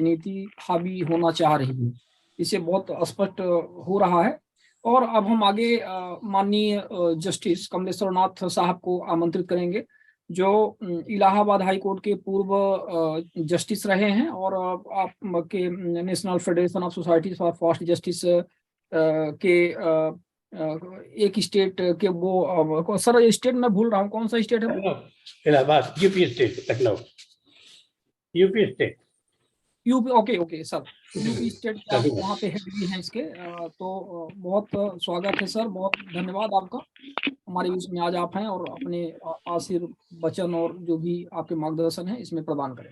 नीति हावी होना चाह रही है, इसे बहुत स्पष्ट हो रहा है। और अब हम आगे माननीय जस्टिस कमलेश्वर नाथ साहब को आमंत्रित करेंगे, जो इलाहाबाद हाई कोर्ट के पूर्व जस्टिस रहे हैं और आप के national federation of society for fast justice के एक स्टेट के वो सर स्टेट में भूल रहा हूँ, कौन सा स्टेट है वो? Allahabad, UP state, Lucknow, UP state, UP. Okay okay sir, UP state के आप वहाँ पे हेड भी हैं इसके। तो बहुत स्वागत है सर, बहुत धन्यवाद आपका हमारे बीच में आज आप हैं और अपने आशीर्वचन और जो भी आपके मार्गदर्शन है इसमें प्रदान करें।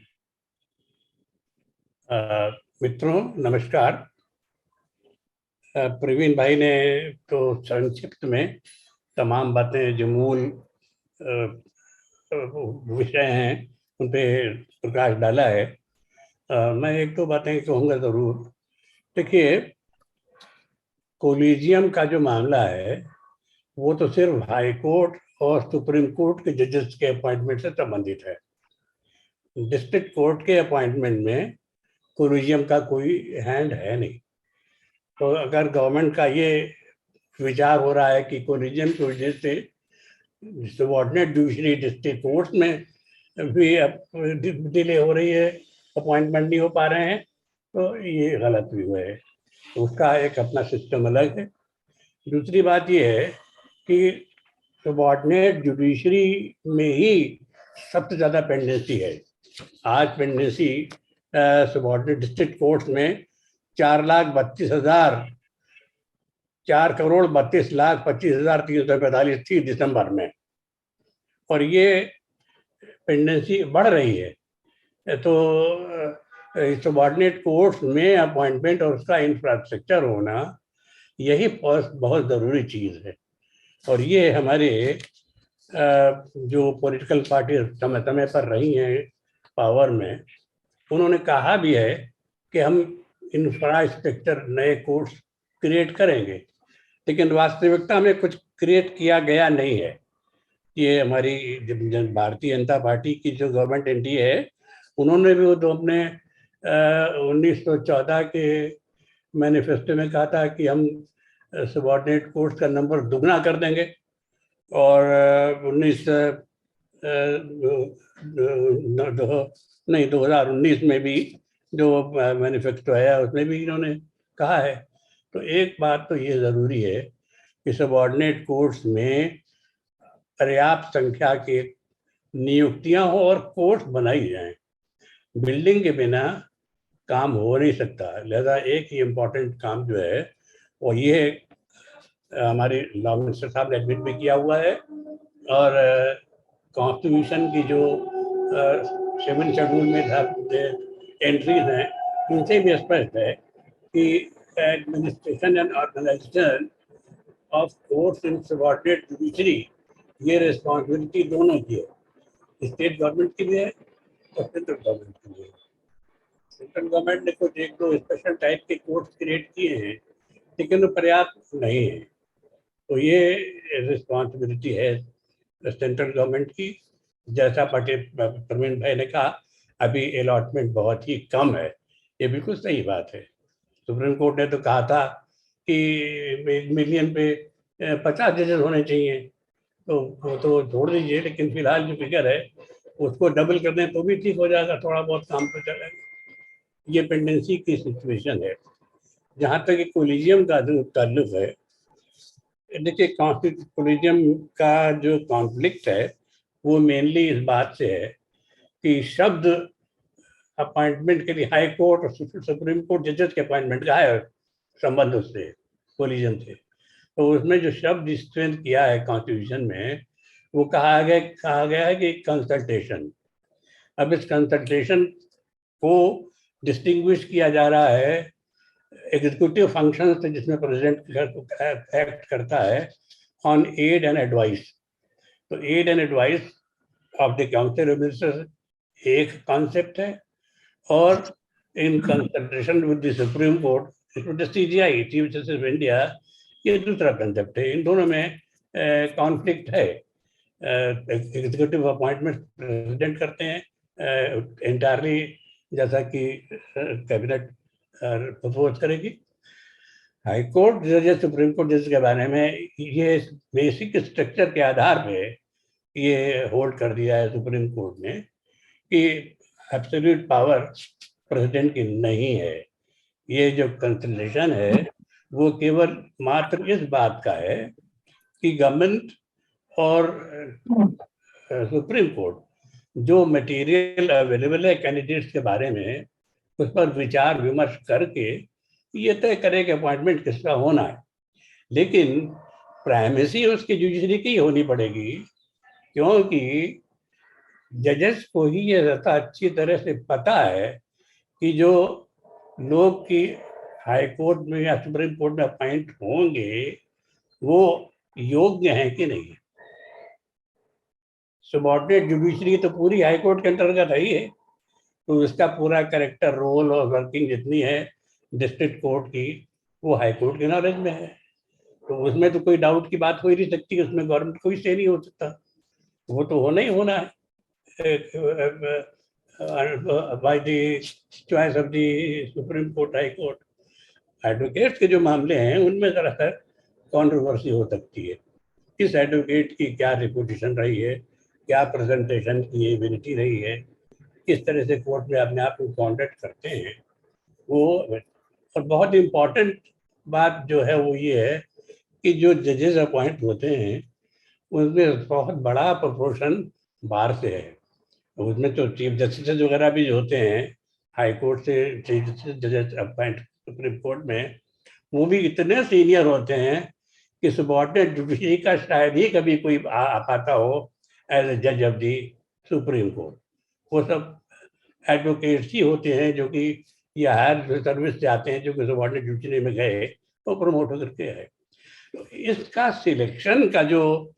मित्रों नमस्कार। प्रवीण भाई ने तो संक्षिप्त में तमाम बातें जो मूल विषय हैं उन पे प्रकाश डाला है। मैं एक दो बातें कहूँगा जरूर। देखिए, कोलिजियम का जो मामला है वो तो सिर्फ हाई कोर्ट और सुप्रीम कोर्ट के जजेस के अपॉइंटमेंट से संबंधित है। डिस्ट्रिक्ट कोर्ट के अपॉइंटमेंट में कोलिजियम का कोई हैंड है नहीं। तो अगर गवर्नमेंट का ये विचार हो रहा है कि कोलिजियम की वजह से सबऑर्डिनेट जुडिशरी डिस्ट्रिक्ट कोर्ट में भी डिले हो रही है, अपॉइंटमेंट नहीं हो पा रहे हैं, तो ये गलत भी हुआ है। उसका एक अपना सिस्टम अलग है। दूसरी बात ये है कि सबऑर्डिनेट जुडिशरी में ही सबसे ज़्यादा पेंडेंसी है। आज पेंडेंसी सबऑर्डिनेट डिस्ट्रिक्ट कोर्ट में 4,32,25,345 थी दिसंबर में, और ये पेंडेंसी बढ़ रही है। तो सबऑर्डिनेट कोर्ट्स में अपॉइंटमेंट और उसका इंफ्रास्ट्रक्चर होना यही बहुत ज़रूरी चीज़ है। और ये हमारे जो पॉलिटिकल पार्टी समय समय पर रही हैं पावर में, उन्होंने कहा भी है कि हम इंफ्रास्ट्रक्चर नए कोर्ट्स क्रिएट करेंगे, लेकिन वास्तविकता में कुछ क्रिएट किया गया नहीं है। ये हमारी भारतीय जनता पार्टी की जो गवर्नमेंट एनडीए है, उन्होंने भी वो तो अपने 1914 के मैनिफेस्टो में कहा था कि हम सबऑर्डिनेट कोर्ट्स का नंबर दुगना कर देंगे, और 2019 में भी जो मैनिफेस्टो है उसमें भी इन्होंने कहा है। तो एक बात तो ये ज़रूरी है कि सबऑर्डिनेट कोर्ट्स में पर्याप्त संख्या की नियुक्तियां हो और कोर्ट्स बनाई जाएं। बिल्डिंग के बिना काम हो नहीं सकता। लिहाजा एक ही इम्पोर्टेंट काम जो है वो ये हमारे लॉ मिनिस्टर साहब ने एडमिट भी किया हुआ है, और कॉन्स्टिट्यूशन की जो 7 शेड्यूल में एंट्रीज हैं उनसे भी स्पष्ट है कि administration and organisation of courts in subordinate judiciary, ये रिस्पॉन्सिबिलिटी दोनों की है, स्टेट गवर्नमेंट की भी है और सेंट्रल गवर्नमेंट की भी है। सेंट्रल गवर्नमेंट ने कुछ एक दो स्पेशल टाइप के कोर्ट्स क्रिएट किए हैं, लेकिन वो पर्याप्त नहीं है। तो ये रिस्पॉन्सिबिलिटी है सेंट्रल गवर्नमेंट की। जैसा प्रवीण भाई ने कहा, अभी अलॉटमेंट बहुत ही कम है, ये बिल्कुल सही बात है। सुप्रीम कोर्ट ने तो कहा था कि 1 मिलियन पे 50 जजेस होने चाहिए, तो वो तो छोड़ दीजिए, लेकिन फिलहाल जो फिगर है उसको डबल कर दें तो भी ठीक हो जाएगा, थोड़ा बहुत काम तो चलेगा। ये पेंडेंसी की सिचुएशन है। जहाँ तक कोलिजियम का जो ताल्लुक है, देखिए कोलिजियम का जो कॉन्फ्लिक्ट है वो मेनली इस बात से है कि शब्द अपॉइंटमेंट के लिए हाई कोर्ट और सुप्रीम कोर्ट जजेस के अपॉइंटमेंट का है संबंध उससे, कोलिजन से। तो उसमें जो शब्द स्ट्रेंथ किया है कॉन्स्टिट्यूशन में, वो कहा गया है कि कंसल्टेशन। अब इस कंसल्टेशन को डिस्टिंग्विश किया जा रहा है एग्जीक्यूटिव फंक्शन से, जिसमें प्रेसिडेंट एक्ट करता है ऑन एड एंड एडवाइस। तो aid and advice of the council of ministers एक कॉन्सेप्ट है, और in consultation with the supreme court, CJI, chief justice of India, ये दूसरा कंसेप्ट है। इन दोनों में कॉन्फ्लिक्ट है। एग्जीक्यूटिव अपॉइंटमेंट प्रेसिडेंट करते हैं, इंटायरली जैसा कि कैबिनेट प्रपोज करेगी। हाई कोर्ट जजेस, सुप्रीम कोर्ट जजेस के बारे में ये बेसिक स्ट्रक्चर के आधार पे ये होल्ड कर दिया है सुप्रीम कोर्ट ने कि एब्सोल्यूट पावर प्रेसिडेंट की नहीं है। ये जो कंसिडरेशन है वो केवल मात्र इस बात का है कि गवर्नमेंट और सुप्रीम कोर्ट जो मटेरियल अवेलेबल है कैंडिडेट्स के बारे में उस पर विचार विमर्श करके ये तय करे कि अपॉइंटमेंट किसका होना है। लेकिन प्राइमेसी उसकी जुडिशरी की होनी पड़ेगी, क्योंकि जजेस को ही ये रहता अच्छी तरह से पता है कि जो लोग की हाई कोर्ट में या सुप्रीम कोर्ट में अपॉइंट होंगे वो योग्य हैं कि नहीं। सबऑर्डिनेट जुडिशरी तो पूरी हाई कोर्ट के अंतर्गत है ही है, तो उसका पूरा कैरेक्टर, रोल और वर्किंग जितनी है डिस्ट्रिक्ट कोर्ट की वो हाई कोर्ट के नॉलेज में है। तो उसमें तो कोई डाउट की बात हो ही नहीं सकती, उसमें गवर्नमेंट कोई से नहीं हो सकता, वो तो होना ही होना है by the choice of the supreme court, high court. Advocates के जो मामले हैं उनमें ज़रा कॉन्ट्रोवर्सी हो सकती है, किस एडवोकेट की क्या रिपुटेशन रही है, क्या प्रेजेंटेशन की एबिलिटी रही है, किस तरह से कोर्ट में अपने आप को कॉन्डक्ट करते हैं वो। और बहुत इम्पॉर्टेंट बात जो है वो ये है कि जो जजेस अपॉइंट होते हैं उसमें बहुत बड़ा प्रोपोर्शन बाहर से है। उसमें तो चीफ जस्टिस वगैरह भी जो होते हैं हाई कोर्ट से, चीफ जजेस अपॉइंट सुप्रीम कोर्ट में, वो भी इतने सीनियर होते हैं कि सबऑर्डिनेट जुडिशरी का शायद ही कभी कोई आ पाता हो एज ए जज ऑफ दी सुप्रीम कोर्ट। वो सब एडवोकेट्स ही होते हैं जो कि या हायर सर्विस से आते हैं, जो कि सबऑर्डिनेट जुडिशरी में गए तो प्रमोट होकर के आए। तो इसका सिलेक्शन का जो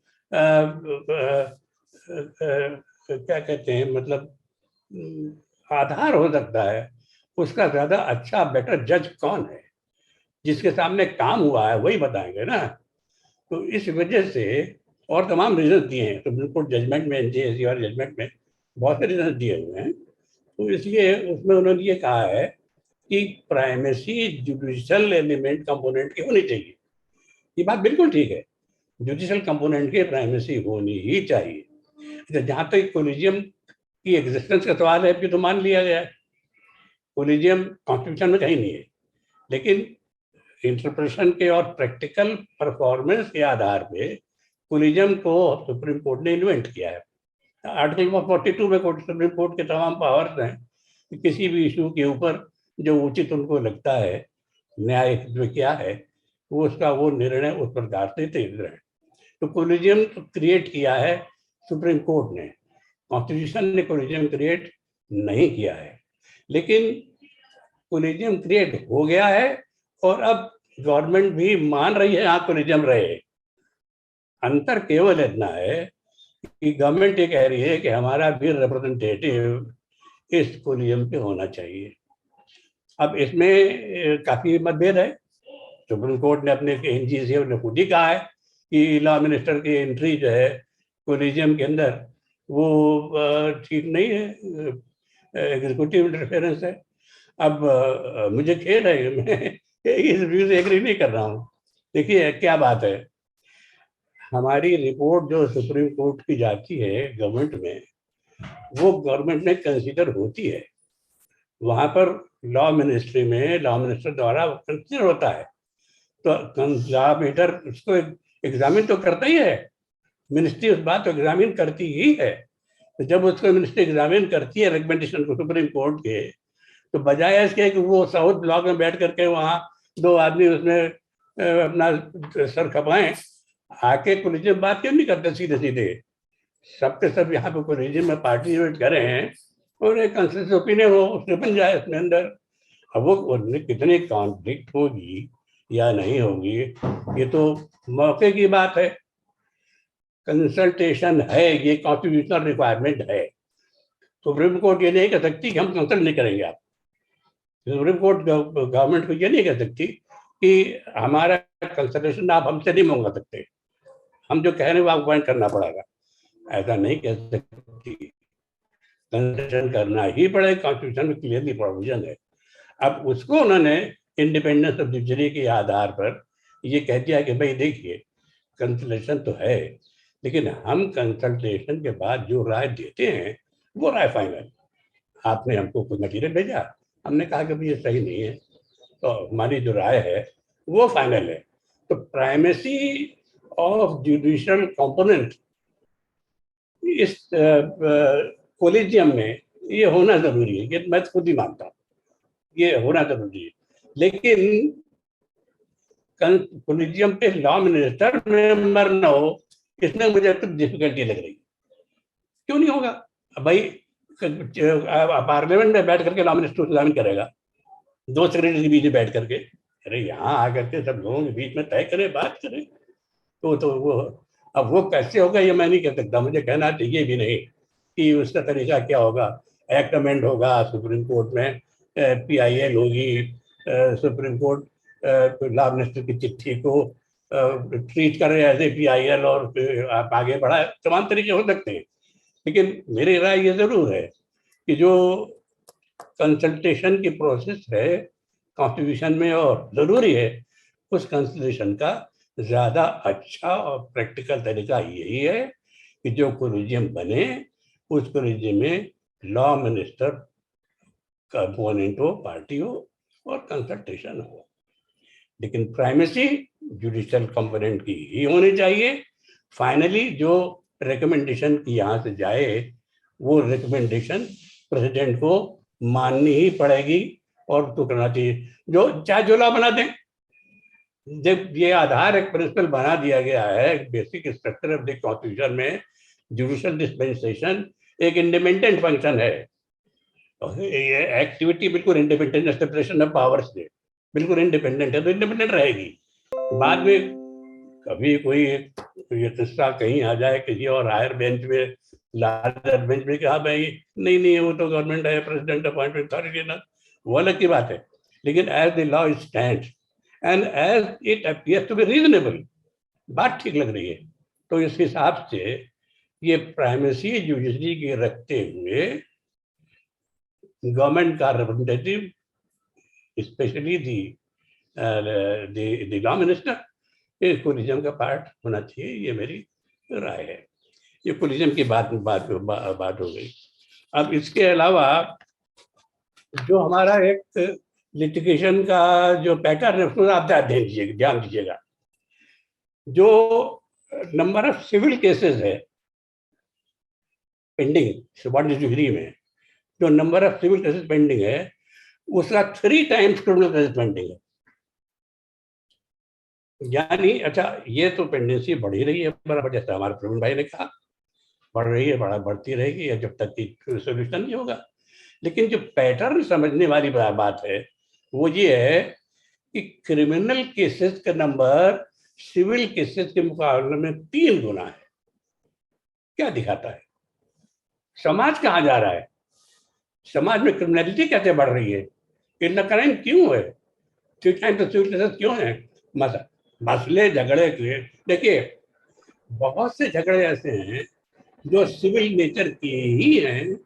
क्या कहते हैं, मतलब आधार हो सकता है, उसका ज्यादा अच्छा बेटर जज कौन है, जिसके सामने काम हुआ है वही बताएंगे ना। तो इस वजह से और तमाम रीजन दिए हैं सुप्रीम कोर्ट जजमेंट में, एनजेएससी और जजमेंट में बहुत से रीजन दिए हुए हैं। तो इसलिए उसमें उन्होंने ये कहा है कि प्राइमेसी जुडिशियल एलिमेंट कंपोनेंट की होनी चाहिए। ये बात बिल्कुल ठीक है, जुडिशियल कंपोनेंट की प्राइमेसी होनी ही चाहिए। जहां तक कोलिजियम की एग्जिस्टेंस का सवाल है, तो मान लिया गया है कोलिजियम कॉन्स्टिट्यूशन में कहीं नहीं है, लेकिन इंटरप्रिटेशन के और प्रैक्टिकल परफॉर्मेंस के आधार पे कोलिजियम को सुप्रीम कोर्ट ने इन्वेंट किया है। आर्टिकल 42 में सुप्रीम कोर्ट के तमाम पावर्स हैं कि किसी भी इशू के ऊपर जो उचित उनको लगता है, न्याय में क्या है, वो उसका वो निर्णय उस प्रकार से तेज रहे। तो कोलिजियम तो क्रिएट किया है सुप्रीम कोर्ट ने, कॉन्स्टिट्यूशन ने कोलिजियम क्रिएट नहीं किया है। लेकिन कोलिजियम क्रिएट हो गया है और अब गवर्नमेंट भी मान रही है हाँ कोलिजियम रहे। अंतर केवल इतना है कि गवर्नमेंट ये कह रही है कि हमारा भी रिप्रेजेंटेटिव इस कोलिजियम पे होना चाहिए। अब इसमें काफी मतभेद है। सुप्रीम कोर्ट ने अपने एनजीसी ने खुद ही कहा है कि लॉ मिनिस्टर की एंट्री जो है कोलिजियम के अंदर वो ठीक नहीं है, एग्जीक्यूटिव इंटरफेरेंस है। अब मुझे खेद है, मैं इस व्यू से एग्री नहीं कर रहा हूँ। देखिए क्या बात है, हमारी रिपोर्ट जो सुप्रीम कोर्ट की जाती है गवर्नमेंट में, वो गवर्नमेंट में कंसीडर होती है। वहां पर लॉ मिनिस्ट्री में लॉ मिनिस्टर द्वारा कंसीडर होता है, तो लॉ मिनिस्टर उसको एग्जामिन तो करता ही है, मिनिस्ट्री उस बात को एग्जामिन करती ही है। तो जब उसको मिनिस्ट्री एग्जामिन करती है रिकमेंडेशन को सुप्रीम कोर्ट के, तो बजाय इसके कि वो साउथ ब्लॉक में बैठ करके वहाँ दो आदमी उसमें अपना सर खपाएं, आके कोलिजियम बात क्यों नहीं करते सीधे सीधे, सबके सब यहाँ पे कोलिजियम में पार्टिसिपेट करे हैं और एक कंसेंसस ओपिनियन हो उसमें बन जाए उसमें अंदर। अब वो कितनी कॉन्फ्लिक्ट होगी या नहीं होगी ये तो मौके की बात है, कंसल्टेशन है, ये कॉन्स्टिट्यूशनल रिक्वायरमेंट है। सुप्रीम कोर्ट ये नहीं कह सकती कि हम कंसल्ट नहीं करेंगे। आप सुप्रीम कोर्ट गवर्नमेंट को ये नहीं कह सकती कि हमारा कंसल्टेशन आप हमसे नहीं मंगा सकते, हम जो कह रहे हैं वो आपको पॉइंट करना पड़ेगा, ऐसा नहीं कह सकती। कंसिडर करना ही पड़ेगा, कॉन्स्टिट्यूशन में क्लियरली प्रोविजन है। अब उसको उन्होंने इंडिपेंडेंस ऑफ जुडिशरी के आधार पर ये कह दिया कि भाई देखिए कंसल्टेशन तो है, लेकिन हम कंसल्टेशन के बाद जो राय देते हैं वो राय फाइनल। आपने हमको कोई मटीरियल भेजा, हमने कहा कि भाई ये सही नहीं है, तो हमारी जो राय है वो फाइनल है। तो प्राइमेसी ऑफ जुडिशियल कंपोनेंट इस कोलिजियम में ये होना जरूरी है, ये मैं खुद ही मानता हूँ, ये होना जरूरी है। लेकिन कोलिजियम पे लॉ मिनिस्टर मेंबर न हो, इसमें मुझे कुछ डिफिकल्टी लग रही। क्यों नहीं होगा भाई? पार्लियामेंट में बैठ करके लॉ मिनिस्टर एग्जामिन करेगा, दो सेक्रेटरी के बीच बैठ करके, अरे यहाँ आकर के सब लोगों के बीच में तय करें, बात करें। तो वो अब वो कैसे होगा ये मैं नहीं कह सकता। मुझे कहना चाहिए भी नहीं कि उसका तरीका क्या होगा। एक्ट अमेंड होगा सुप्रीम कोर्ट में, PIL होगी, सुप्रीम कोर्ट लॉ मिनिस्टर की चिट्ठी को ट्रीट कर रहे हैं एज ए PIL और आप आगे बढ़ा, तमाम तरीके हो सकते हैं। लेकिन मेरी राय ये जरूर है कि जो कंसल्टेशन की प्रोसेस है कॉन्स्टिट्यूशन में और जरूरी है, उस कंसल्टेशन का ज्यादा अच्छा और प्रैक्टिकल तरीका यही है कि जो कोलिजियम बने उस कोलिजियम में लॉ मिनिस्टर कंपोनेंट हो, पार्टी हो और कंसल्टेशन हो। लेकिन प्राइमेसी जुडिशियल कंपोनेंट की ही होनी चाहिए। फाइनली जो रिकमेंडेशन की यहाँ से जाए वो रिकमेंडेशन प्रेसिडेंट को माननी ही पड़ेगी और तो करना चाहिए, जो चाहे जो लॉ बना दें। जब ये आधार एक प्रिंसिपल बना दिया गया है basic structure of the constitution में, जुडिशियल डिस्पेंसेशन एक इंडिपेंडेंट फंक्शन है। ये एक्टिविटी बिल्कुल इंडिपेंडेंट, सेपरेशन ऑफ पावर्स से बिल्कुल इंडिपेंडेंट है, तो इंडिपेंडेंट रहेगी। बाद में कभी कोई ये किस्सा कहीं आ जाए किसी और हायर बेंच में, लार्जर बेंच में, कहा भाई नहीं नहीं वो तो गवर्नमेंट है, प्रेसिडेंट अपॉइंटेड अथॉरिटी ना, वो अलग की बात है। लेकिन as the law stands and as it appears to be reasonable, बात ठीक लग रही है, तो इस हिसाब से ये प्राइमेसी जुडिशरी के रखते हुए गवर्नमेंट का representative, specially the law minister, collegium का पार्ट होना चाहिए, ये मेरी राय है। ये कोलिजियम की बात हो गई। अब इसके अलावा जो हमारा एक लिटिगेशन का जो पैटर्न है उसमें आप ध्यान दीजिएगा। जो नंबर ऑफ सिविल केसेस है पेंडिंग सबऑर्डिनेट डिग्री में, जो number of civil cases pending है उसका 3 टाइम्स क्रिमिनल केसेस पेंडिंग है। यानी अच्छा ये तो पेंडेंसी बढ़ ही रही है बराबर, जैसा हमारे प्रवीण भाई ने कहा, बढ़ रही है, बढ़ती रहेगी जब तक कि सोल्यूशन नहीं होगा। लेकिन जो पैटर्न समझने वाली बात है वो ये है कि क्रिमिनल केसेस का नंबर सिविल केसेस के मुकाबले में 3 गुना है। क्या दिखाता है? समाज कहाँ जा रहा है? समाज में क्रिमिनलिटी कैसे बढ़ रही है? इतना क्राइम क्यों है? 3 टाइम तो सिविल केसेस क्यों है? मसले झगड़े के देखिए, बहुत से झगड़े ऐसे हैं जो सिविल नेचर के ही हैं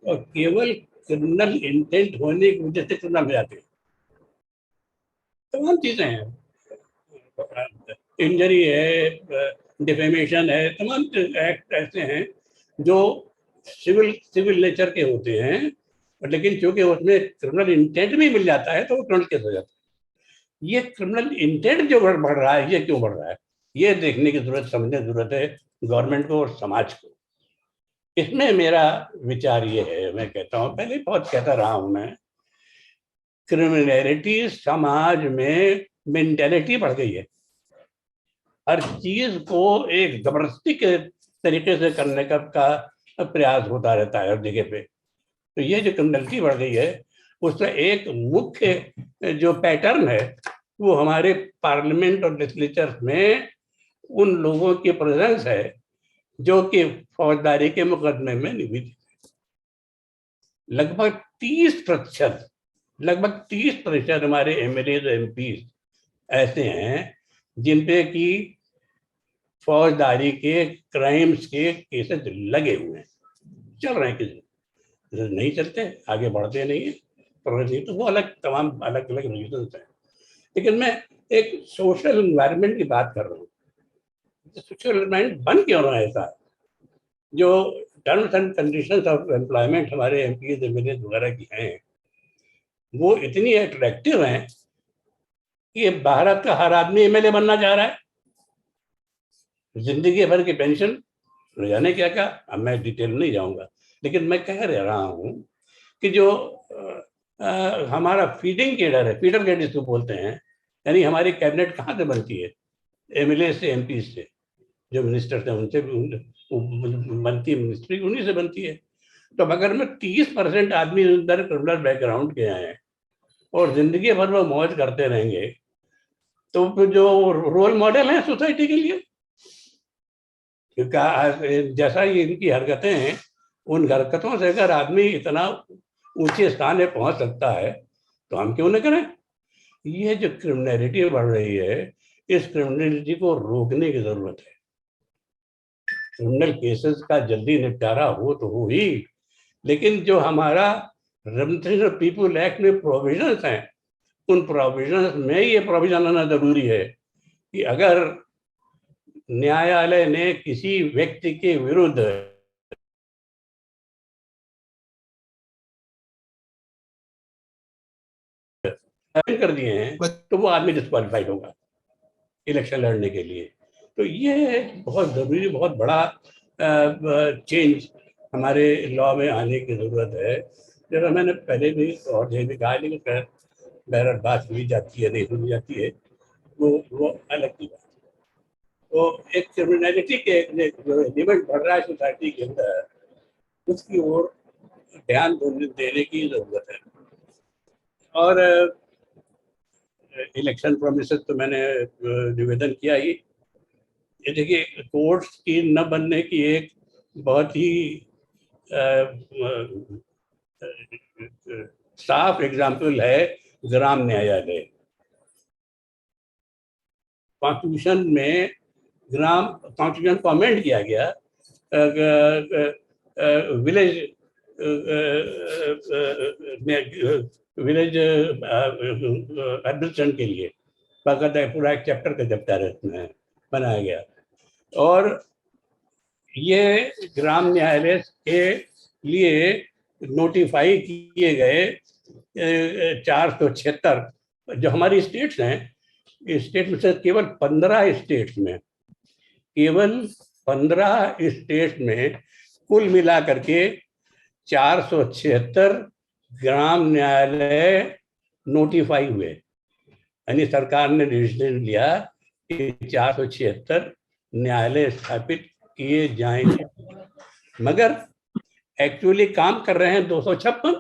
और केवल क्रिमिनल इंटेंट होने की वजह से क्रिमिनल हो जाते हैं। तमाम चीजें हैं, इंजरी है, डिफेमेशन है, तमाम एक्ट ऐसे हैं जो सिविल नेचर के होते हैं, लेकिन चूंकि उसमें क्रिमिनल इंटेंट भी मिल जाता है तो वो क्रिमिनल केस हो जाता है। ये क्रिमिनल इंटेंट जो बढ़ रहा है, ये क्यों बढ़ रहा है, ये देखने की जरूरत, समझने की जरूरत है गवर्नमेंट को और समाज को। इसमें मेरा विचार ये है, मैं कहता हूँ, पहले बहुत कहता रहा हूं मैं, क्रिमिनलिटी समाज में मेंटेलिटी बढ़ गई है। हर चीज को एक जबरदस्ती के तरीके से करने का प्रयास होता रहता है हर जगह पे। तो ये जो क्रिमिनलिटी बढ़ गई है उसका एक मुख्य जो पैटर्न है वो हमारे पार्लियामेंट और लेजिस्लेचर में उन लोगों की प्रेजेंस है जो कि फौजदारी के मुकदमे में निवित। लगभग 30% हमारे MLAs MP ऐसे हैं जिन पे कि फौजदारी के क्राइम्स के केसेस लगे हुए हैं, चल रहे हैं किसी। नहीं चलते, आगे बढ़ते नहीं है, प्रोग्रेस नहीं, तो वो अलग तमाम अलग अलग रीजन है। लेकिन मैं एक सोशल एनवायरनमेंट की बात कर रहा हूँ। सोशल एनवायरनमेंट बन क्यों रहा है ऐसा? जो terms and conditions of employment हमारे एमपीज एमएलए वगैरह की हैं, वो इतनी अट्रैक्टिव हैं कि भारत का हर आदमी एमएलए बनना चाह रहा है। जिंदगी भर की पेंशन, न जाने क्या क्या, अब मैं डिटेल नहीं जाऊंगा, लेकिन मैं कह रहा हूँ कि जो हमारा फीडिंग केडर है, फीडर केडर जिसको बोलते हैं, यानी हमारी कैबिनेट कहाँ से बनती है? एमएलए से, एमपी से, जो मिनिस्टर हैं उनसे बनती है, मिनिस्ट्री उन्हीं से बनती है। तो अगर में 30% आदमी अंदर क्रिमिनल बैकग्राउंड के हैं और जिंदगी भर वो मौज करते रहेंगे, तो जो रोल मॉडल है सोसाइटी के लिए, क्योंकि जैसा ये इनकी हरकतें हैं, उन हरकतों से अगर आदमी इतना ऊंचे स्थान पे पहुंच सकता है, तो हम क्यों न करें? ये जो क्रिमिनलिटी बढ़ रही है, इस क्रिमिनलिटी को रोकने की जरूरत है। क्रिमिनल केसेस का जल्दी निपटारा हो तो हो ही, लेकिन जो हमारा रेमिटेशन ऑफ पीपल एक्ट में प्रोविजंस हैं, उन प्रोविजंस में ये प्रोविजन आना जरूरी है कि अगर न्यायालय ने किसी व्यक्ति के विरुद्ध कर दिए हैं, तो वो आदमी डिस्क्वालीफाइड होगा इलेक्शन लड़ने के लिए। तो ये बहुत जरूरी, बहुत बड़ा चेंज हमारे लॉ में आने की जरूरत है। जैसा मैंने पहले भी और भी कहा, लेकिन बहरहाल बात सुनी जाती है, नहीं सुनी जाती है, वो अलग की बात। तो एक क्रिमिनलिटी के जो एलिमेंट बढ़ रहा है सोसाइटी के अंदर, उसकी ओर ध्यान देने की जरूरत है। और इलेक्शन प्रोमिसेस तो मैंने निवेदन किया ही। ये देखिए, कोर्ट्स की न बनने की एक बहुत ही साफ एग्जाम्पल है ग्राम न्यायालय। कॉन्स्टिट्यूशन में ग्राम कॉन्स्टिट्यूशन को अमेंड किया गया विलेज विलेज एडमिनिस्ट्रेशन के लिए, बाकायदा पूरा एक चैप्टर का चैप्टर है बनाया गया। और ये ग्राम न्यायालय के लिए नोटिफाई किए गए 476 जो हमारी स्टेट्स हैं, स्टेट में से केवल 15 स्टेट्स में, केवल 15 स्टेट्स में कुल मिला करके 476 ग्राम न्यायालय नोटिफाई हुए। यानी सरकार ने डिसीजन लिया कि 476 न्यायालय स्थापित किए जाएंगे, मगर एक्चुअली काम कर रहे हैं 256।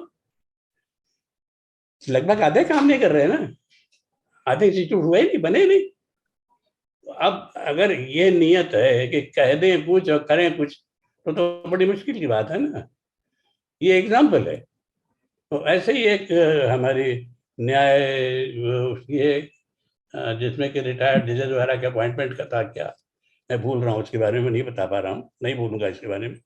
लगभग आधे काम नहीं कर रहे हैं ना, आधे इंस्टीट्यूट हुए नहीं, बने नहीं। तो अब अगर ये नियत है कि कह दें कुछ और करें कुछ, तो बड़ी मुश्किल की बात है ना। ये एग्जाम्पल है। तो ऐसे ही एक हमारी न्याय ये जिसमें कि रिटायर्ड जजेस वगैरह के अपॉइंटमेंट का था, क्या मैं भूल रहा हूँ, उसके बारे में नहीं बता पा रहा हूँ, नहीं बोलूँगा इसके बारे में।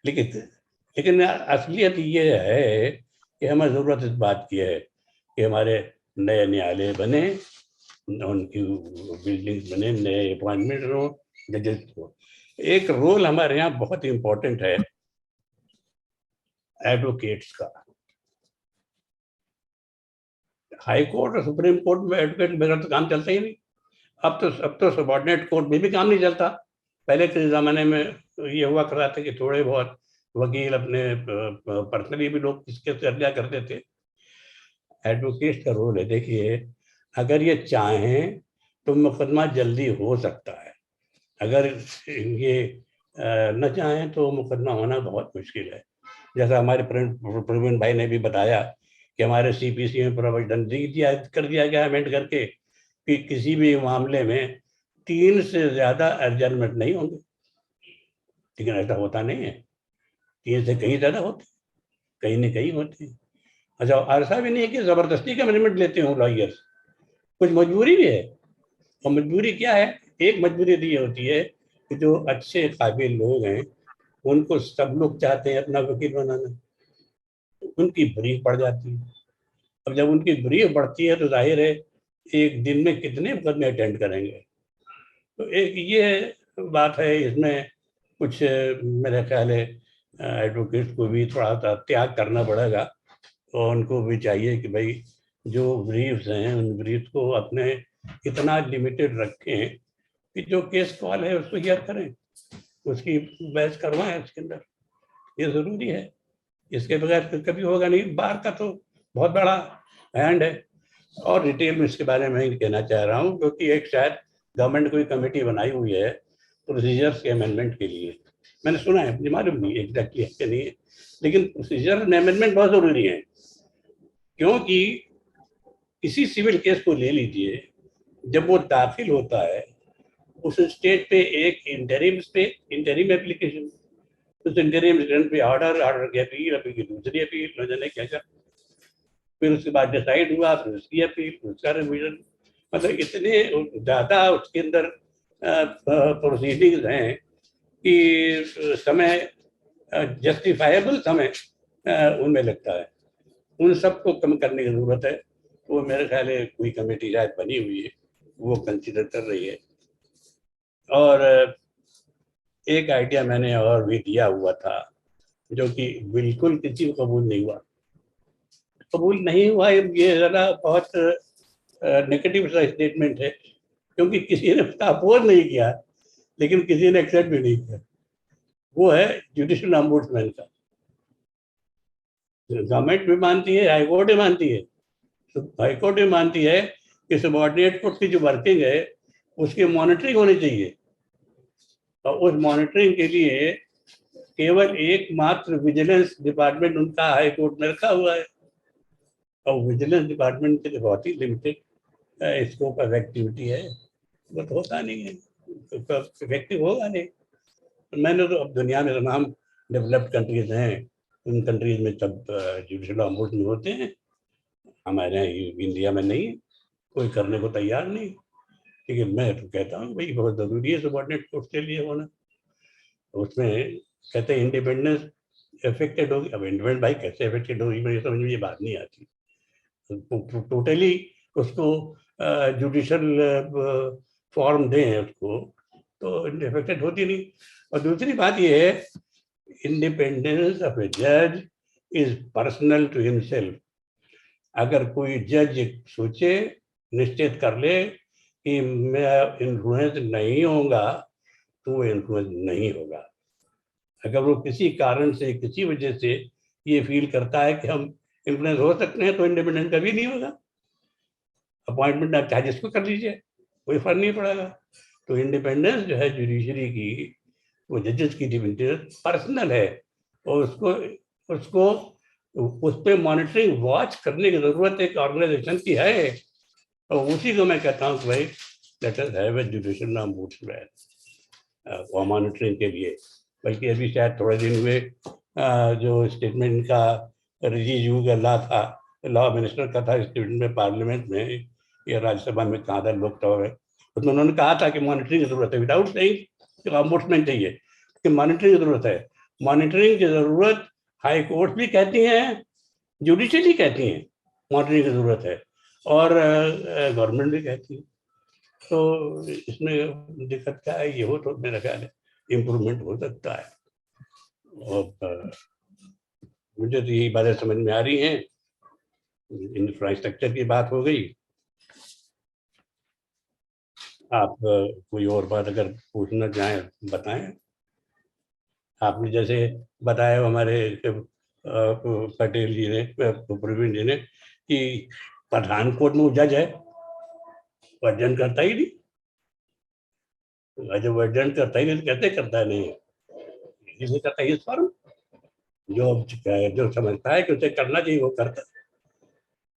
लेकिन असलियत ये है कि हमें ज़रूरत इस बात की है कि हमारे नए न्यायालय बने, उनकी बिल्डिंग्स बने, नए अपॉइंटमेंट हो जजेस को। एक रोल हमारे यहाँ बहुत इम्पोर्टेंट है एडवोकेट्स का। हाई कोर्ट और सुप्रीम कोर्ट में एडवोकेट बगैर तो काम चलता ही नहीं। अब तो सबॉर्डिनेट कोर्ट में भी काम नहीं चलता। पहले के ज़माने में ये हुआ करता था कि थोड़े बहुत वकील अपने पर्सनली भी लोग इसके कर लिया करते थे। एडवोकेट का रोल है, देखिए अगर ये चाहें तो मुकदमा जल्दी हो सकता है, अगर ये न चाहें तो मुकदमा होना बहुत मुश्किल है। जैसा हमारे प्रवीण भाई ने भी बताया कि हमारे सीपीसी में प्रोविजन कर दिया गया अमेंड करके कि किसी भी मामले में 3 से ज़्यादा एडजर्नमेंट नहीं होंगे, लेकिन ऐसा होता नहीं है। 3 से कहीं ज़्यादा होते, कहीं न कहीं होते हैं। अच्छा, ऐसा भी नहीं है कि ज़बरदस्ती का अमेंडमेंट लेते हो लॉयर्स, कुछ मजबूरी भी है। और मजबूरी क्या है? एक मजबूरी तो ये होती है कि जो अच्छे काबिल लोग हैं, उनको सब लोग चाहते हैं अपना वकील बनाना, उनकी ब्रीफ बढ़ जाती है। अब जब उनकी ब्रीफ बढ़ती है तो जाहिर है एक दिन में कितने मुकदमे अटेंड करेंगे। तो एक ये बात है, इसमें कुछ मेरे ख्याल है एडवोकेट को भी थोड़ा सा त्याग करना पड़ेगा, और उनको भी चाहिए कि भाई जो ब्रीफ्स हैं उन ब्रीफ्स को अपने इतना लिमिटेड रखें कि जो केस कॉल है उसको हियर करें, उसकी बहस करवाएं उसके अंदर। ये ज़रूरी है, इसके बगैर कभी होगा नहीं। बार का तो बहुत बड़ा हैंड है। और डिटेल में इसके बारे में ही कहना चाह रहा हूँ, क्योंकि एक शायद गवर्नमेंट कोई कमेटी बनाई हुई है प्रोसीजर्स के अमेंडमेंट के लिए। मैंने सुना है, मुझे मालूम नहीं एग्जैक्टली है कि नहीं है, लेकिन प्रोसीजर अमेंडमेंट बहुत ज़रूरी है। क्योंकि किसी सिविल केस को ले लीजिए, जब वो दाखिल होता है उस स्टेज पे एक इंटरिम एप्लीकेशन, उस इंटरिम पे ऑर्डर की अपील, अपील की दूसरी अपील, न जाने क्या, फिर उसके बाद डिसाइड हुआ, फिर उसकी अपील, उसका रिवीजन, मतलब इतने ज़्यादा उसके अंदर प्रोसीडिंग्स हैं कि समय, जस्टिफाइबल समय उनमें लगता है। उन सबको कम करने की ज़रूरत है। वो मेरे ख्याल है कोई कमेटी शायद बनी हुई है, वो कंसिडर कर रही है। और एक आइडिया मैंने और भी दिया हुआ था जो कि बिल्कुल किसी को कबूल नहीं हुआ। ये ज़रा बहुत नेगेटिव सा स्टेटमेंट है, क्योंकि किसी ने अपोज नहीं किया लेकिन किसी ने एक्सेप्ट भी नहीं किया। वो है जुडिशियल ऑम्बुड्समैन का। गवर्नमेंट भी मानती है, हाईकोर्ट भी मानती है, तो हाईकोर्ट भी मानती है कि सबऑर्डिनेट कोर्ट की जो वर्किंग है उसकी मॉनिटरिंग होनी चाहिए, और उस मॉनिटरिंग के लिए केवल एकमात्र विजिलेंस डिपार्टमेंट उनका हाई कोर्ट में रखा हुआ है, और विजिलेंस डिपार्टमेंट के लिए बहुत ही लिमिटेड स्कोप ऑफ एक्टिविटी है। वो तो होता नहीं है, इफेक्टिव होगा नहीं। मैंने तो अब दुनिया में तमाम डेवलप्ड कंट्रीज हैं, उन कंट्रीज में सब जुडिशल ऑम्बुड्समैन होते हैं। हमारे यहाँ इंडिया में नहीं, कोई करने को तैयार नहीं। लेकिन मैं तो कहता हूँ भाई बहुत ज़रूरी है सबऑर्डिनेट कोर्ट के लिए होना। उसमें कहते हैं इंडिपेंडेंस अफेक्टेड होगी। अब इंडिपेंडेंट भाई कैसे अफेक्टेड होगी, मुझे समझ में ये बात नहीं आती। टोटली उसको जुडिशल फॉर्म दें उसको, तो अफेक्टेड होती नहीं। और दूसरी बात ये है, इंडिपेंडेंस ऑफ ए जज इज पर्सनल टू हिमसेल्फ। अगर कोई जज सोचे, निश्चित कर ले कि मैं इन्फ्लुएंस नहीं होगा, तो वो इन्फ्लुएंस नहीं होगा। अगर वो किसी कारण से, किसी वजह से ये फील करता है कि हम इन्फ्लुएंस हो सकते हैं, तो इंडिपेंडेंट कभी नहीं होगा। अपॉइंटमेंट आप चाहे जिसको कर लीजिए, कोई फर्क नहीं पड़ेगा। तो इंडिपेंडेंस जो है जुडिशरी की, वो जजेस की डिपेंडेंस पर्सनल है, और उसको उसको उस पर मॉनिटरिंग वॉच करने की जरूरत एक ऑर्गेनाइजेशन की है। और उसी को मैं कहता हूँ कि भाई let us have a judicial ombudsman monitoring के लिए। बल्कि अभी शायद थोड़े दिन हुए जो स्टेटमेंट का रिजीजू का लॉ मिनिस्टर का था स्टेटमेंट में, पार्लियामेंट में या राज्यसभा में, कहा था, लोकसभा में, उसमें उन्होंने कहा था कि मॉनिटरिंग की जरूरत है, विदाउट सेइंग कि ऑम्बुड्समैन चाहिए, कि मॉनिटरिंग की जरूरत है। मॉनिटरिंग की जरूरत हाई कोर्ट भी कहती हैं, जुडिशरी कहती हैं मॉनिटरिंग की जरूरत है, और गवर्नमेंट भी कहती है। तो इसमें दिक्कत क्या है, ये हो तो मेरा ख्याल है इम्प्रूवमेंट हो सकता है। और मुझे तो यही बातें समझ में आ रही हैं। इंफ्रास्ट्रक्चर की बात हो गई। आप कोई और बात अगर पूछना चाहें बताएं। आपने जैसे बताया हमारे पटेल जी ने, प्रवीण जी ने, कि पठानकोट में जज है, वर्जन करता ही नहीं। जब वर्जन करता ही नहीं तो कैसे करता है? नहीं, इसलिए करता है इस फॉर्म, जो समझता है कि उसे करना चाहिए वो करता है।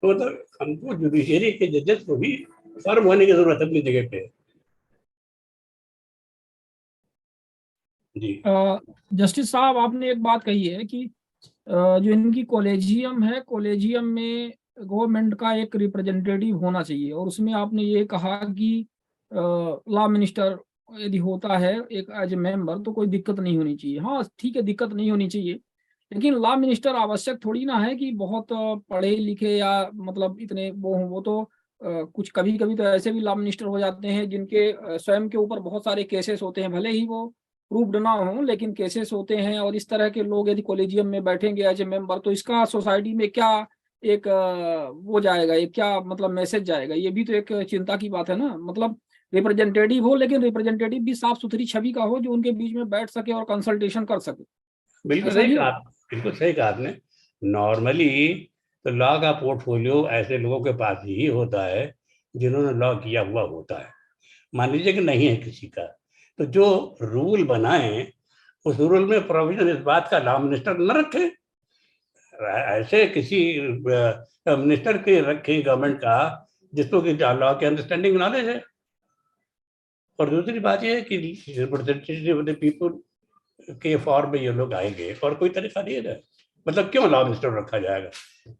तो मतलब हमको जुडिशरी के जजेस को भी फर्म होने की जरूरत है अपनी जगह पे। जी जस्टिस साहब, आपने एक बात कही है कि जो इनकी कॉलेजियम है, कॉलेजियम में गवर्नमेंट का एक रिप्रेजेंटेटिव होना चाहिए, और उसमें आपने ये कहा कि लॉ मिनिस्टर यदि होता है एक एज ए मेंबर तो कोई दिक्कत नहीं होनी चाहिए। हाँ ठीक है, दिक्कत नहीं होनी चाहिए, लेकिन लॉ मिनिस्टर आवश्यक थोड़ी ना है कि बहुत पढ़े लिखे या मतलब इतने वो हों। वो तो कुछ कभी कभी तो ऐसे भी लॉ मिनिस्टर हो जाते हैं जिनके स्वयं के ऊपर बहुत सारे केसेस होते हैं, भले ही वो प्रूव्ड ना हो लेकिन केसेस होते हैं। और इस तरह के लोग यदि कॉलेजियम में बैठेंगे एज ए मेंबर तो इसका सोसाइटी में क्या एक वो जाएगा, ये क्या मतलब मैसेज जाएगा, ये भी तो एक चिंता की बात है ना। मतलब रिप्रेजेंटेटिव हो लेकिन रिप्रेजेंटेटिव भी साफ सुथरी छवि का हो, जो उनके बीच में बैठ सके और कंसल्टेशन कर सके। बिल्कुल ऐसा सही नहीं कहा, होता। बिल्कुल सही कहा आपने। नॉर्मली तो लॉ का पोर्टफोलियो ऐसे लोगों के पास ही होता है जिन्होंने लॉ किया हुआ होता है। मान लीजिए कि नहीं है किसी का, तो जो रूल बनाए उस रूल में प्रोविजन इस बात का लॉ मिनिस्टर न रखे। ऐसे किसी मिनिस्टर के रखे गवर्नमेंट का जिसको कि लॉ के अंडरस्टैंडिंग नॉलेज है। और दूसरी बात यह है कि रिप्रेजेंटेटिव ऑफ द पीपल के फॉर्म में ये लोग आएंगे और कोई तरीका नहीं है। मतलब क्यों लॉ मिनिस्टर रखा जाएगा,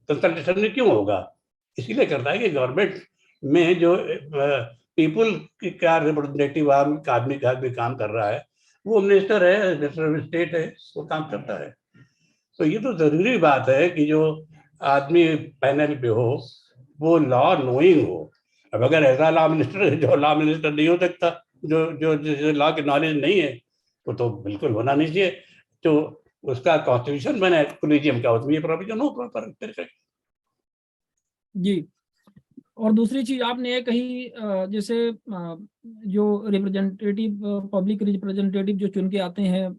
कंसल्टेशन में क्यों होगा? इसीलिए करता है कि गवर्नमेंट में जो पीपल का रिप्रेजेंटेटिव आदमी का भी काम कर रहा है, वो मिनिस्टर है, मिनिस्टर ऑफ स्टेट है, वो काम करता है। तो ये तो जरूरी बात है कि जो आदमी पैनल पे हो वो लॉ नोइंग हो। अब अगर ऐसा लॉ मिनिस्टर जो लॉ मिनिस्टर नहीं हो सकता, जो लॉ की नॉलेज नहीं है, तो बिल्कुल होना नहीं चाहिए। तो उसका कॉन्स्टिट्यूशन बना है कोलिजियम का, उसमें ये प्रोविजन हो प्रॉपर तरीके। जी। और दूसरी चीज आपने ये कही जैसे जो रिप्रेजेंटेटिव पब्लिक रिप्रेजेंटेटिव जो चुन के आते हैं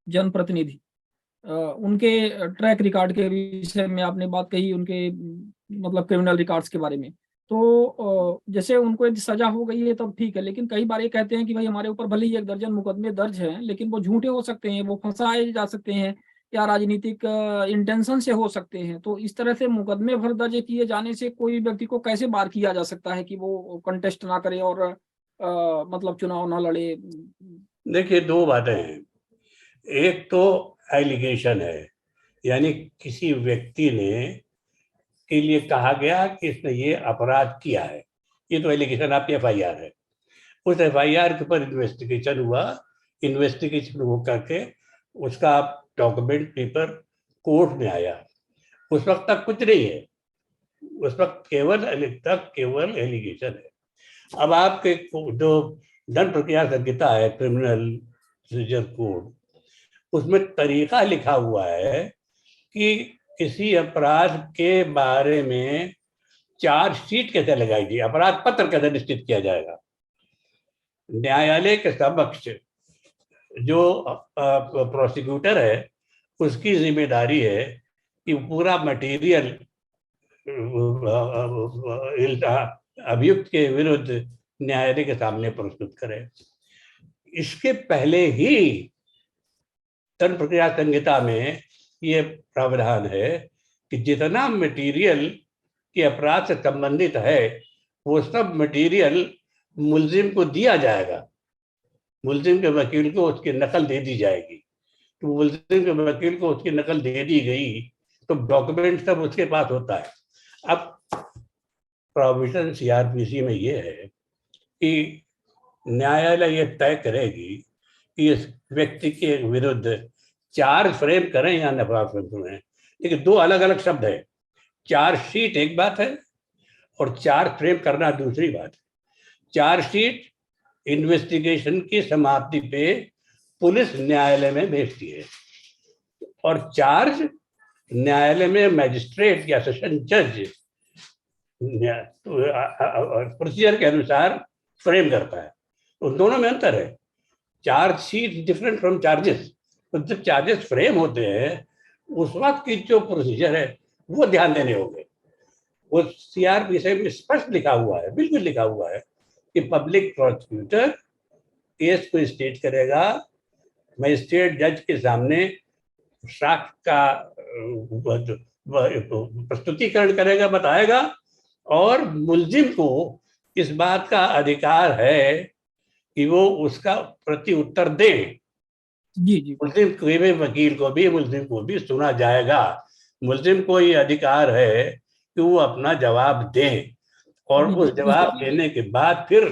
जनप्रतिनिधि, उनके ट्रैक रिकॉर्ड के विषय में आपने बात कही, उनके मतलब क्रिमिनल रिकॉर्ड्स के बारे में। तो जैसे उनको यदि सजा हो गई है तब ठीक है, लेकिन कई बार ये कहते हैं कि भाई हमारे ऊपर भले ही 1 दर्जन मुकदमे दर्ज हैं लेकिन वो झूठे हो सकते हैं, वो फंसाए जा सकते हैं या राजनीतिक इंटेंशन से हो सकते हैं। तो इस तरह से मुकदमे भर दर्ज किए जाने से कोई व्यक्ति को कैसे बार किया जा सकता है कि वो कंटेस्ट ना करे और मतलब चुनाव ना लड़े? देखिए, दो बातें हैं। एक तो एलिगेशन है, यानी किसी व्यक्ति ने के लिए कहा गया कि इसने ये अपराध किया है, ये तो एलिगेशन आपकी एफआईआर है। उस एफआईआर के ऊपर इन्वेस्टिगेशन हुआ, इन्वेस्टिगेशन हो करके उसका डॉक्यूमेंट पेपर कोर्ट में आया। उस वक्त तक कुछ नहीं है, उस वक्त केवल एलिगेशन है। अब आपके जो दंड प्रक्रिया संहिता है, क्रिमिनल प्रोसीजर कोड, उसमें तरीका लिखा हुआ है कि किसी अपराध के बारे में चार्जशीट कैसे लगाई जाए, अपराध पत्र कैसे निश्चित किया जाएगा। न्यायालय के समक्ष जो प्रोसिक्यूटर है उसकी जिम्मेदारी है कि पूरा मटेरियल अभियुक्त के विरुद्ध न्यायालय के सामने प्रस्तुत करे। इसके पहले ही दंड प्रक्रिया संहिता में ये प्रावधान है कि जितना मटेरियल के अपराध से संबंधित है वो सब मटेरियल मुलजिम को दिया जाएगा, मुलजिम के वकील को उसकी नकल दे दी जाएगी। तो मुलजिम के वकील को उसकी नकल दे दी गई तो डॉक्यूमेंट सब उसके पास होता है। अब प्रोविजन सीआरपीसी में ये है कि न्यायालय ये तय करेगी कि इस व्यक्ति के विरुद्ध चार्ज फ्रेम करें या नफा फ्रेम करें। लेकिन दो अलग अलग शब्द है, चार्जशीट एक बात है और चार्ज फ्रेम करना दूसरी बात है। चार्जशीट इन्वेस्टिगेशन की समाप्ति पे पुलिस न्यायालय में भेजती है और चार्ज न्यायालय में मजिस्ट्रेट या सेशन जज प्रोसीजर के अनुसार फ्रेम करता है। उन दोनों में अंतर है। Chargesheet different from charges. तो जब चार्जेस फ्रेम होते हैं उस वक्त की जो प्रोसीजर है वो ध्यान देने होंगे। वो सीआरपीसी में स्पष्ट लिखा हुआ है, बिल्कुल लिखा हुआ है कि पब्लिक प्रोसिक्यूटर केस को स्टेट करेगा, मजिस्ट्रेट जज के सामने साक्ष्य का प्रस्तुतिकरण करेगा, बताएगा, और मुलजिम को इस बात का अधिकार है कि वो उसका प्रति उत्तर दे। जी जी। मुलजिम कोई भी वकील को भी, मुलजिम को भी सुना जाएगा। मुलजिम को ये अधिकार है कि वो अपना जवाब दे और जी उस जी जवाब देने के बाद फिर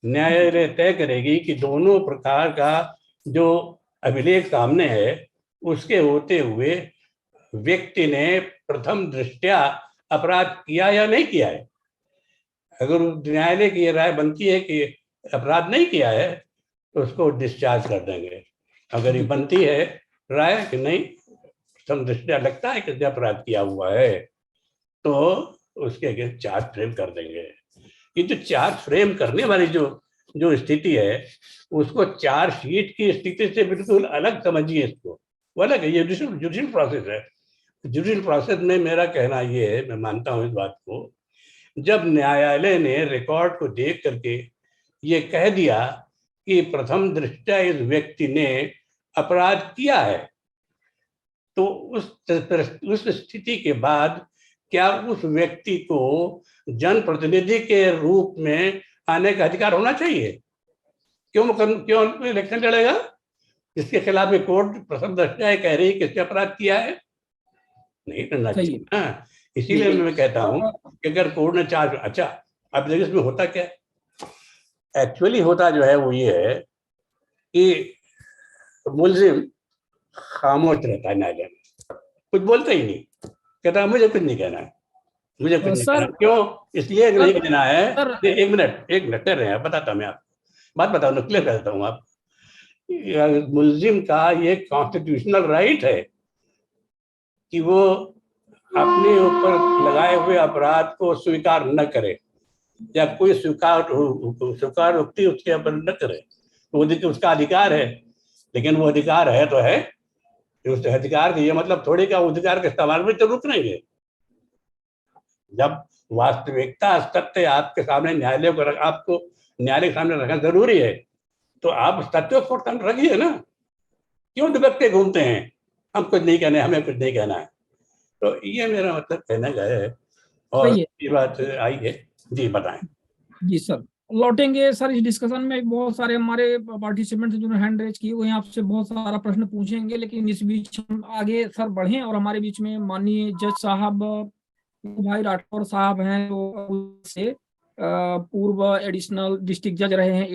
न्यायालय तय करेगी कि दोनों प्रकार का जो अभिलेख सामने है उसके होते हुए व्यक्ति ने प्रथम दृष्टया अपराध किया या नहीं किया है। अगर न्यायालय की राय बनती है कि अपराध नहीं किया है तो उसको डिस्चार्ज कर देंगे। अगर ये बनती है राय कि नहीं, प्रथम दृष्टया लगता है कि अपराध किया हुआ है, तो उसके अगेंस्ट चार्ज फ्रेम कर देंगे। ये जो चार्ज फ्रेम करने वाली जो स्थिति है, उसको चार्जशीट की स्थिति से बिल्कुल अलग समझिए। इसको वो अलग है, ये जुडिशियल प्रोसेस है। जुडिशियल प्रोसेस में मेरा कहना ये है, मैं मानता हूँ इस बात को, जब न्यायालय ने रिकॉर्ड को देख करके ये कह दिया कि प्रथम दृष्टया इस व्यक्ति ने अपराध किया है, तो उस स्थिति के बाद क्या उस व्यक्ति को जनप्रतिनिधि के रूप में आने का अधिकार होना चाहिए? क्यों इलेक्शन लड़ेगा जिसके खिलाफ में कोर्ट प्रथम दृष्टया कह रही है कि अपराध किया है? नहीं करना चाहिए ना। इसीलिए मैं कहता हूँ कि अगर कोर्ट ने चार्ज, अच्छा अब देखिए इसमें होता क्या है, एक्चुअली होता जो है वो ये है कि मुलजिम खामोश रहता है, न्यायालय में कुछ बोलता ही नहीं, कहता है मुझे कुछ नहीं कहना है, मुझे कुछ नहीं कहना। क्यों? इसलिए नहीं कहना है। एक मिनट कर रहे हैं, बताता मैं आपको बात, बताऊँ क्लियर कर देता हूँ आप। मुलजिम का ये कॉन्स्टिट्यूशनल राइट है कि वो अपने ऊपर लगाए हुए अपराध को स्वीकार न करे या कोई स्वीकार उक्ति उसके ऊपर न करे, तो उसका अधिकार है। लेकिन वो अधिकार है तो है, उस अधिकार के ये मतलब थोड़ी का अधिकार के इस्तेमाल में जरूर करेंगे। जब वास्तविकता सत्य आपके सामने आपको न्यायालय के सामने रखना जरूरी है, तो आप सत्य को सामने रखिए ना। क्यों दुबकते घूमते हैं हम कुछ नहीं कहना है, हमें कुछ नहीं कहना है? तो ये मेरा मतलब कहने का है। और ये बात आई है जी, बताएं। जी सर, लौटेंगे सर इस डिस्कशन में। बहुत सारे हमारे पार्टिसिपेंट्स जिन्होंने हैंड रेज किए हुए हैं, आपसे बहुत सारा प्रश्न पूछेंगे, लेकिन इस बीच हम आगे सर बढ़ें। और हमारे बीच में माननीय जज साहब भाई राठौर साहब हैं, जो से पूर्व एडिशनल डिस्ट्रिक्ट जज रहे हैं।